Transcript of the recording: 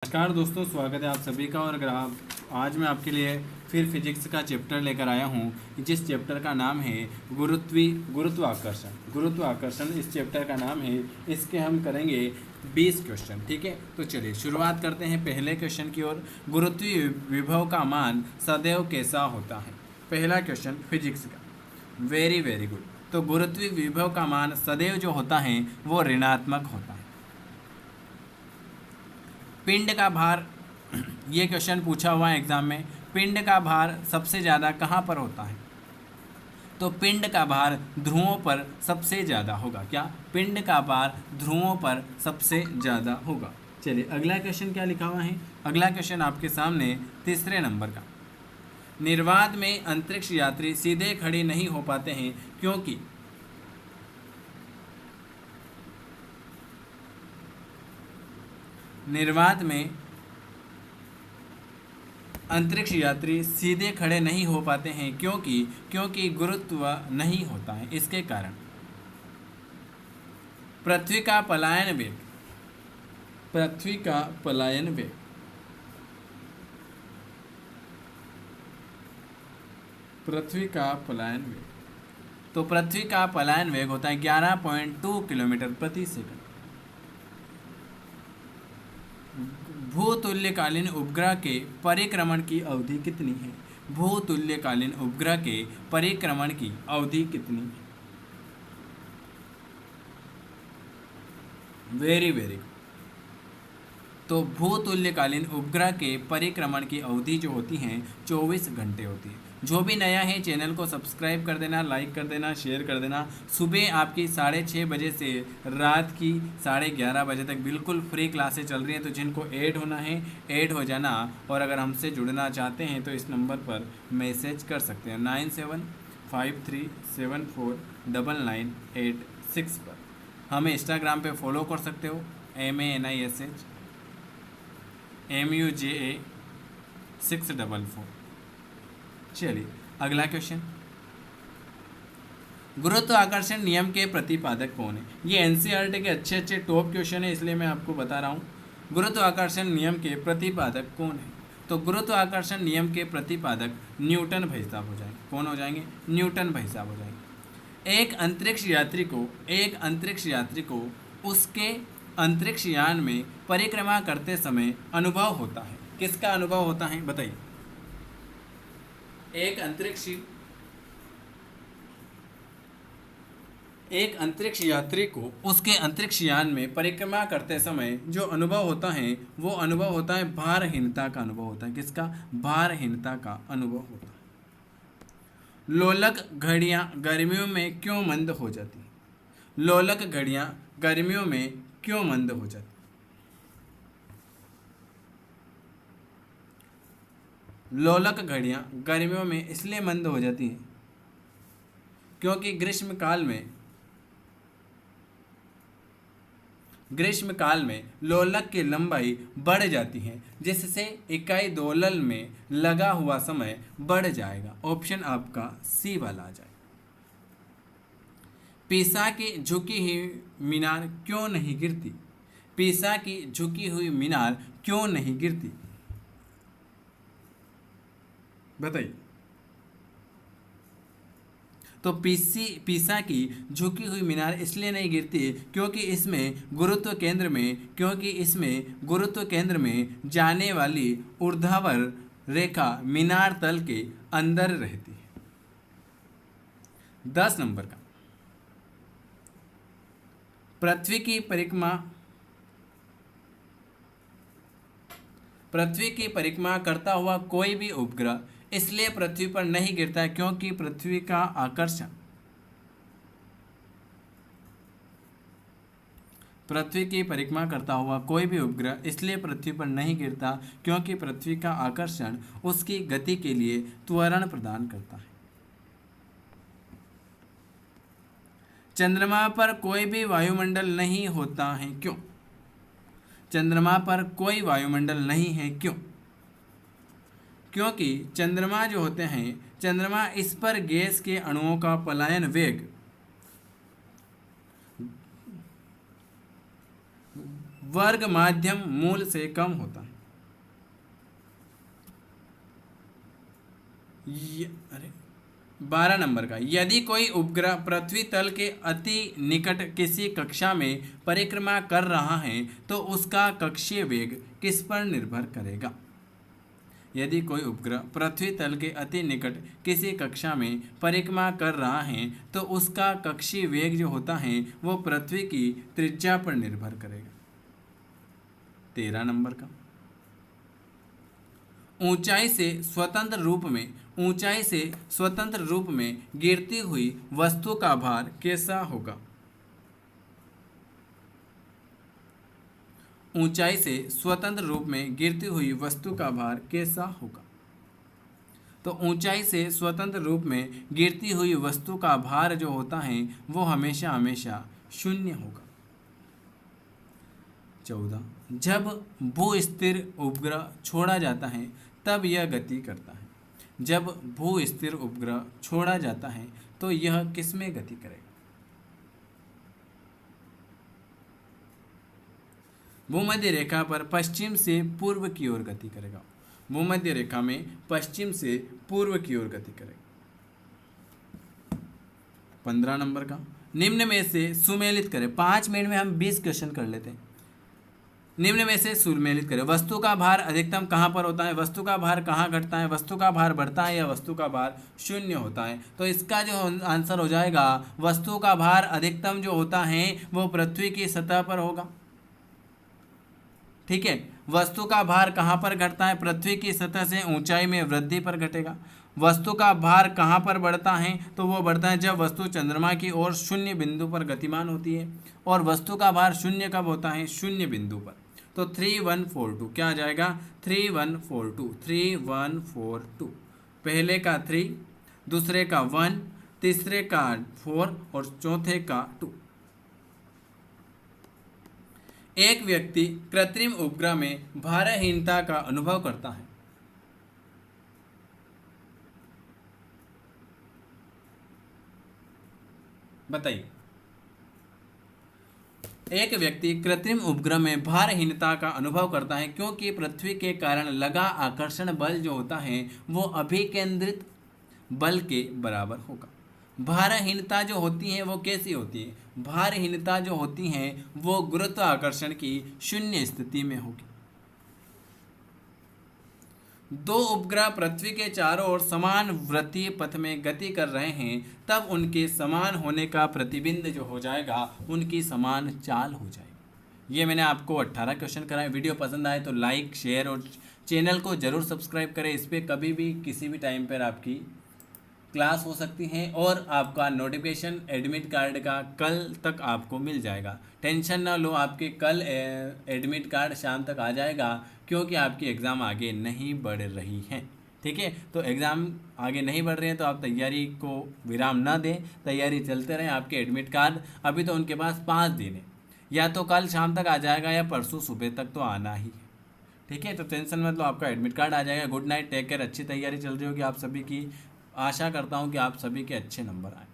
नमस्कार दोस्तों, स्वागत है आप सभी का। और अगर आप आज मैं आपके लिए फिर फिजिक्स का चैप्टर लेकर आया हूँ जिस चैप्टर का नाम है गुरुत्वाकर्षण इस चैप्टर का नाम है। इसके हम करेंगे 20 क्वेश्चन। ठीक है, तो चलिए शुरुआत करते हैं पहले क्वेश्चन की ओर। गुरुत्वीय विभव का मान सदैव कैसा होता है? पहला क्वेश्चन फिजिक्स का। Very very good. तो गुरुत्वीय विभव का मान सदैव जो होता है वो ऋणात्मक होता है। पिंड का भार, ये क्वेश्चन पूछा हुआ है एग्जाम में। पिंड का भार सबसे ज़्यादा कहाँ पर होता है? तो पिंड का भार ध्रुवों पर सबसे ज़्यादा होगा। क्या? पिंड का भार ध्रुवों पर सबसे ज़्यादा होगा। चलिए अगला क्वेश्चन क्या लिखा हुआ है। अगला क्वेश्चन आपके सामने तीसरे नंबर का। निर्वात में अंतरिक्ष यात्री सीधे खड़े नहीं हो पाते हैं क्योंकि निर्वात में अंतरिक्ष यात्री सीधे खड़े नहीं हो पाते हैं क्योंकि गुरुत्व नहीं होता है। इसके कारण पृथ्वी का पलायन वेग पृथ्वी का पलायन वेग पृथ्वी का पलायन वेग तो पृथ्वी का पलायन वेग होता है 11.2 किलोमीटर प्रति सेकंड। भूतुल्यकालीन उपग्रह के परिक्रमण की अवधि कितनी है? भूतुल्यकालीन उपग्रह के परिक्रमण की अवधि कितनी है? Very very. तो भूतुल्यकालीन उपग्रह के परिक्रमण की अवधि जो होती है 24 घंटे होती है। जो भी नया है चैनल को सब्सक्राइब कर देना, लाइक कर देना, शेयर कर देना। सुबह आपकी 6:30 बजे से रात की 11:30 बजे तक बिल्कुल फ्री क्लासेस चल रही हैं। तो जिनको ऐड होना है ऐड हो जाना, और अगर हमसे जुड़ना चाहते हैं तो इस नंबर पर मैसेज कर सकते हैं 9753749986 पर। हमें इंस्टाग्राम पे फॉलो कर सकते हो MANISHMUJA644। चलिए अगला क्वेश्चन। गुरुत्वाकर्षण नियम के प्रतिपादक कौन है? ये एनसीईआरटी के अच्छे अच्छे टॉप क्वेश्चन है, इसलिए मैं आपको बता रहा हूँ। गुरुत्वाकर्षण नियम के प्रतिपादक कौन है? तो गुरुत्वाकर्षण नियम के प्रतिपादक न्यूटन भाई साहब हो जाएंगे। कौन हो जाएंगे? न्यूटन भाई साहब हो जाएंगे। एक अंतरिक्ष यात्री को उसके अंतरिक्ष यान में परिक्रमा करते समय अनुभव होता है। किसका अनुभव होता है बताइए? एक अंतरिक्ष यात्री को उसके अंतरिक्ष यान में परिक्रमा करते समय जो अनुभव होता है वो अनुभव होता है भारहीनता का अनुभव होता है। किसका? भारहीनता का अनुभव होता है। लोलक घड़ियां गर्मियों में क्यों मंद हो जाती हैं? लोलक घड़ियां गर्मियों में क्यों मंद हो जाती? लोलक घड़ियां गर्मियों में इसलिए मंद हो जाती हैं क्योंकि ग्रीष्म काल में लोलक की लंबाई बढ़ जाती है, जिससे इकाई दोलन में लगा हुआ समय बढ़ जाएगा। ऑप्शन आपका सी वाला आ जाएगा। पीसा की झुकी हुई मीनार क्यों नहीं गिरती? पीसा की झुकी हुई मीनार क्यों नहीं गिरती बताइए? तो पीसा की झुकी हुई मीनार इसलिए नहीं गिरती क्योंकि इसमें गुरुत्व केंद्र में जाने वाली ऊर्ध्वाधर रेखा मीनार तल के अंदर रहती है। 10 नंबर का। पृथ्वी की परिक्रमा करता हुआ कोई भी उपग्रह इसलिए पृथ्वी पर नहीं गिरता है क्योंकि पृथ्वी का आकर्षण पृथ्वी की परिक्रमा करता हुआ कोई भी उपग्रह इसलिए पृथ्वी पर नहीं गिरता क्योंकि पृथ्वी का आकर्षण उसकी गति के लिए त्वरण प्रदान करता है। चंद्रमा पर कोई भी वायुमंडल नहीं होता है क्यों? चंद्रमा पर कोई वायुमंडल नहीं है क्यों? क्योंकि चंद्रमा जो होते हैं, चंद्रमा इस पर गैस के अणुओं का पलायन वेग वर्ग माध्यम मूल से कम होता है। अरे 12 नंबर का, यदि कोई उपग्रह पृथ्वी तल के अति निकट किसी कक्षा में परिक्रमा कर रहा है तो उसका कक्षीय वेग किस पर निर्भर करेगा? यदि कोई उपग्रह पृथ्वी तल के अति निकट किसी कक्षा में परिक्रमा कर रहा है तो उसका कक्षीय वेग जो होता है वो पृथ्वी की त्रिज्या पर निर्भर करेगा। 13 नंबर का, ऊंचाई से स्वतंत्र रूप में गिरती हुई वस्तु का भार कैसा होगा? ऊंचाई से स्वतंत्र रूप में गिरती हुई वस्तु का भार कैसा होगा? तो ऊंचाई से स्वतंत्र रूप में गिरती हुई वस्तु का भार जो होता है वो हमेशा हमेशा शून्य होगा। 14, जब भू-स्थिर उपग्रह छोड़ा जाता है तब यह गति करता है। जब भू-स्थिर उपग्रह छोड़ा जाता है तो यह किसमें गति करेगा? भूमध्य रेखा पर पश्चिम से पूर्व की ओर गति करेगा। भूमध्य रेखा में पश्चिम से पूर्व की ओर गति करेगा। 15 नंबर का, निम्न में से सुमेलित करें। 5 मिनट में हम 20 क्वेश्चन कर लेते हैं। निम्न में से सुमेलित करें। वस्तु का भार अधिकतम कहाँ पर होता है? वस्तु का भार कहाँ घटता है? वस्तु का भार बढ़ता है या वस्तु का भार शून्य होता है? तो इसका जो आंसर हो जाएगा, वस्तु का भार अधिकतम जो होता है वो पृथ्वी की सतह पर होगा। ठीक है, वस्तु का भार कहाँ पर घटता है? पृथ्वी की सतह से ऊंचाई में वृद्धि पर घटेगा। वस्तु का भार कहाँ पर बढ़ता है? तो वो बढ़ता है जब वस्तु चंद्रमा की ओर शून्य बिंदु पर गतिमान होती है। और वस्तु का भार शून्य कब होता है? शून्य बिंदु पर। तो 3142 क्या आ जाएगा? 3142 पहले का 3, दूसरे का 1, तीसरे का 4 और चौथे का 2। एक व्यक्ति कृत्रिम उपग्रह में भारहीनता का अनुभव करता है। बताइए। एक व्यक्ति कृत्रिम उपग्रह में भारहीनता का अनुभव करता है क्योंकि पृथ्वी के कारण लगा आकर्षण बल जो होता है वो अभिकेंद्रित बल के बराबर होगा। भारहीनता जो होती है वो कैसी होती है? भारहीनता जो होती है वो गुरुत्वाकर्षण की शून्य स्थिति में होगी। दो उपग्रह पृथ्वी के चारों ओर समान वृत्तीय पथ में गति कर रहे हैं तब उनके समान होने का प्रतिबिंब जो हो जाएगा उनकी समान चाल हो जाएगी। ये मैंने आपको 18 क्वेश्चन कराए। वीडियो पसंद आए तो लाइक, शेयर और चैनल को ज़रूर सब्सक्राइब करें। इस पर कभी भी किसी भी टाइम पर आपकी क्लास हो सकती है और आपका नोटिफिकेशन एडमिट कार्ड का कल तक आपको मिल जाएगा। टेंशन ना लो, आपके कल एडमिट कार्ड शाम तक आ जाएगा क्योंकि आपकी एग्ज़ाम आगे नहीं बढ़ रही है। ठीक है, तो एग्ज़ाम आगे नहीं बढ़ रहे हैं तो आप तैयारी को विराम ना दें, तैयारी चलते रहें। आपके एडमिट कार्ड अभी तो उनके पास 5 दिन है, या तो कल शाम तक आ जाएगा या परसों सुबह तक तो आना ही है। ठीक है, तो टेंशन मत लो, आपका एडमिट कार्ड आ जाएगा। Good night, take care. अच्छी तैयारी चल रही होगी आप सभी की। आशा करता हूँ कि आप सभी के अच्छे नंबर आए।